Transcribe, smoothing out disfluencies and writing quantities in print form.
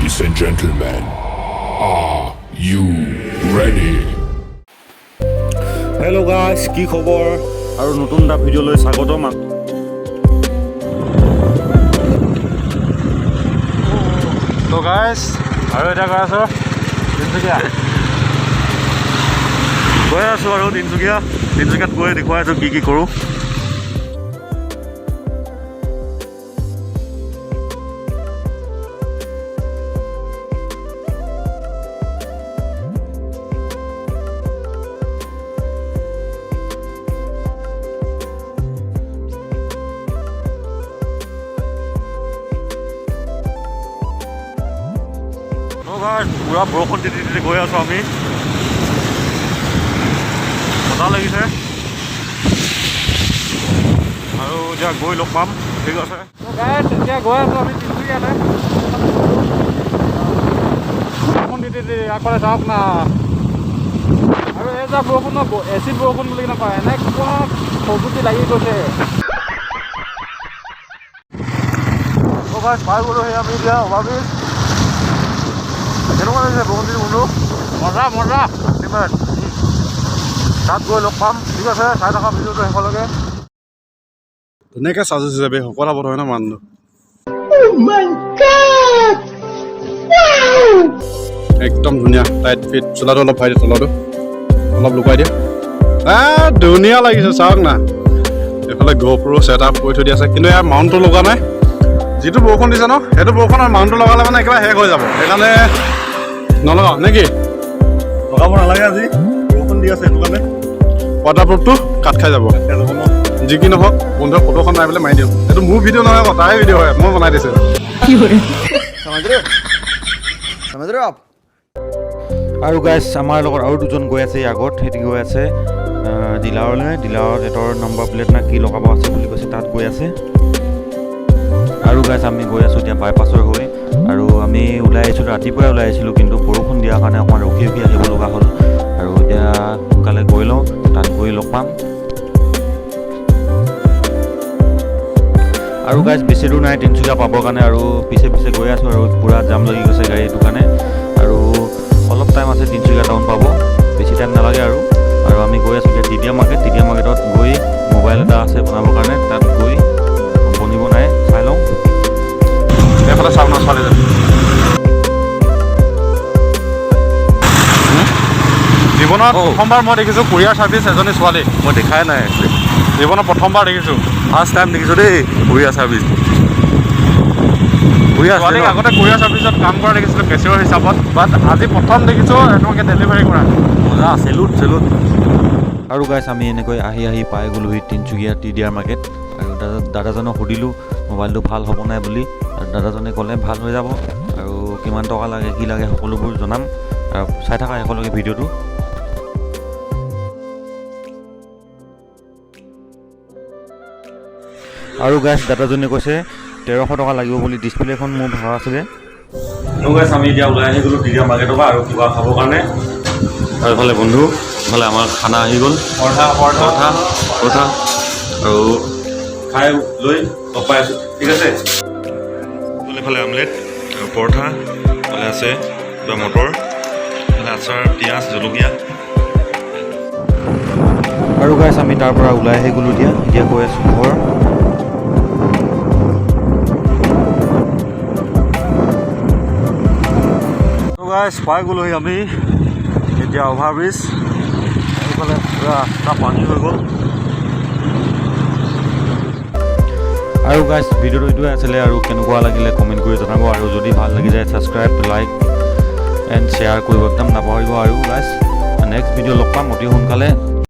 Ladies and gentlemen, are you ready? Hello guys, কি খবৰ আৰু নতুন এটা ভিডিঅ'লৈ স্বাগতম। তো গাইজ আৰু এটা গৈ আছোঁ তিনিচুকীয়া আৰু তিনিচুকীয়াত গৈ দেখুৱাই আছোঁ কি কৰোঁ। পুৰা বৰষুণ তিতি গৈ আছোঁ আমি, মজা লাগিছে আৰু এতিয়া গৈ লগ পাম। ঠিক আছে, এতিয়া গৈ আছোঁ আমি তিনিচুকীয়ালৈ। বৰষুণ তিতি আগফালে যাওক না, আৰু এই যে বৰষুণ এচিড বৰষুণ বুলি নাপায়, এনেকুৱা প্ৰকৃতি লাগি গৈছে। পাই গ'লোঁ সেই আমি এতিয়া অভাৱী কেনেকুৱা লাগিছে বৰষুণ বন্ধু, মজা কিমান তাত গৈ লগ পাম। ঠিক আছে, চাই থকা ভিডিঅ'টো শেষলৈকে। ধুনীয়াকৈ চাৰ্জ হিচাপে সকলো হ'ব হয় ন মানুহটো। একদম ধুনীয়া টাইট ফিট, চোলাটো অলপ ভাই দিয়ে, তলটো অলপ লুকাই দিয়ে। ধুনীয়া লাগিছে চাওক না। এইফালে GoPro ছেট আপ কৰি থৈ দিয়া আছে, কিন্তু ইয়াৰ মাউণ্টটো লগা নাই। যিটো বৰষুণ দিছে ন, সেইটো বৰষুণৰ মাউণ্টটো লগালে মানে একেবাৰে শেষ হৈ যাব, সেইকাৰণে নলগাওঁ নেকি? লগাব নালাগে, আজি বৰষুণ দি আছে সেইটো কাৰণে ৱাটাৰপ্ৰুফটো কাট খাই যাব। যি কি নহওক বন্ধুৱে ফটোখন মাৰি পেলাই মাৰি দিওঁ। এইটো মোৰ ভিডিঅ' নহয়, তাৰে ভিডিঅ' হয়, মই বনাই দিছোঁ। আৰু গাইজ আমাৰ লগত আৰু দুজন গৈ আছে আগত, সিহঁতি গৈ আছে ডিলাৰলৈ। ডিলাৰত সিহঁতৰ নম্বৰ প্লেট না কি লগাব আছে বুলি কৈছে, তাত গৈ আছে। আৰু গাইজ আমি গৈ আছোঁ এতিয়া বাইপাছৰ হৈ, আৰু আমি ওলাই আহিছিলোঁ, ৰাতিপুৱাই ওলাই আহিছিলোঁ, কিন্তু বৰষুণ দিয়াৰ কাৰণে অকণমান ৰখি আহিব লগা হ'ল। আৰু এতিয়া সোনকালে গৈ লওঁ, তাত গৈ লগ পাম। আৰু গাইজ বেছি দূৰ নাই তিনিচুকীয়া পাবৰ কাৰণে, আৰু পিছে গৈ আছোঁ, আৰু পূৰা জাম লাগি গৈছে গাড়ীটোৰ কাৰণে। আৰু অলপ টাইম আছে তিনিচুকীয়া টাউন পাব, বেছি টাইম নালাগে আৰু আমি গৈ আছোঁ এতিয়া টিডিয়া মাৰ্কেটত গৈ মোবাইল এটা আছে বনাবৰ কাৰণে, তাত গৈ বনিব নাই চাই লওঁ। এইফালে চাওক না ছোৱালীজনী, জীৱনত প্ৰথমবাৰ মই দেখিছোঁ কুৰিয়াৰ ছাৰ্ভিচ এজনী ছোৱালী, মই দেখাই নাই জীৱনত প্ৰথমবাৰ দেখিছোঁ, ফাৰ্ষ্ট টাইম দেখিছোঁ দেই কুৰিয়াৰ ছাৰ্ভিচ। ছোৱালীক আগতে কুৰিয়াৰ ছাৰ্ভিচত কাম কৰা দেখিছিলোঁ কেচিয়ৰ হিচাপত, বাট আজি প্ৰথম দেখিছোঁ এনেকুৱাকৈ ডেলিভাৰী কৰা। মজা, চেলুট। আৰু গাইজ আমি এনেকৈ আহি পাই গ'লোহি তিনিচুকীয়া টিডিয়া মাৰ্কেট। আৰু দাদাজনক সুধিলোঁ মোবাইলটো ভাল হ'ব নাই বুলি, আৰু দাদাজনে ক'লে ভাল হৈ যাব, আৰু কিমান টকা লাগে কি লাগে সকলোবোৰ জনাম, আৰু চাই থকা শেষলৈকে ভিডিঅ'টো। আৰু গাইজ দাদাজনে কৈছে 1300 টকা লাগিব বুলি, ডিছপ্লেখন মোৰ ভাড়া আছিলে। গাইজ আমি এতিয়া ওলাই আহি গ'লোঁ টিডিয়া মাৰ্কেটৰ পৰা আৰু কিবা খাবৰ কাৰণে। আৰু এইফালে বন্ধু, এইফালে আমাৰ খানা আহি গ'ল, পৰঠা আৰু খাই লৈ পাই আছোঁ। ঠিক আছে, এইফালে আমলেট আৰু পৰঠা, এইফালে আছে কিবা মটৰ, এইফালে আচাৰ, পিঁয়াজ, জলকীয়া। আৰু গাইজ আমি তাৰ পৰা ওলাই আহি গ'লোঁ, এতিয়া গৈ আছোঁ ঘৰ। গাইজ পাই গ'লোহি আমি এতিয়া অভাৰব্ৰিজ, এইফালে পুৰা ৰাস্তা পানী হৈ গ'ল। আৰু গাইজ ভিডিঅ'টো এইটোৱে আছিলে, আৰু কেনেকুৱা লাগিলে কমেণ্ট কৰি জনাব, আৰু যদি ভাল লাগি যায় ছাবস্ক্ৰাইব, লাইক এণ্ড শ্বেয়াৰ কৰিব একদম নাপাহৰিব। আৰু গাইজ নেক্সট ভিডিঅ' লগ পাম অতি সোনকালে।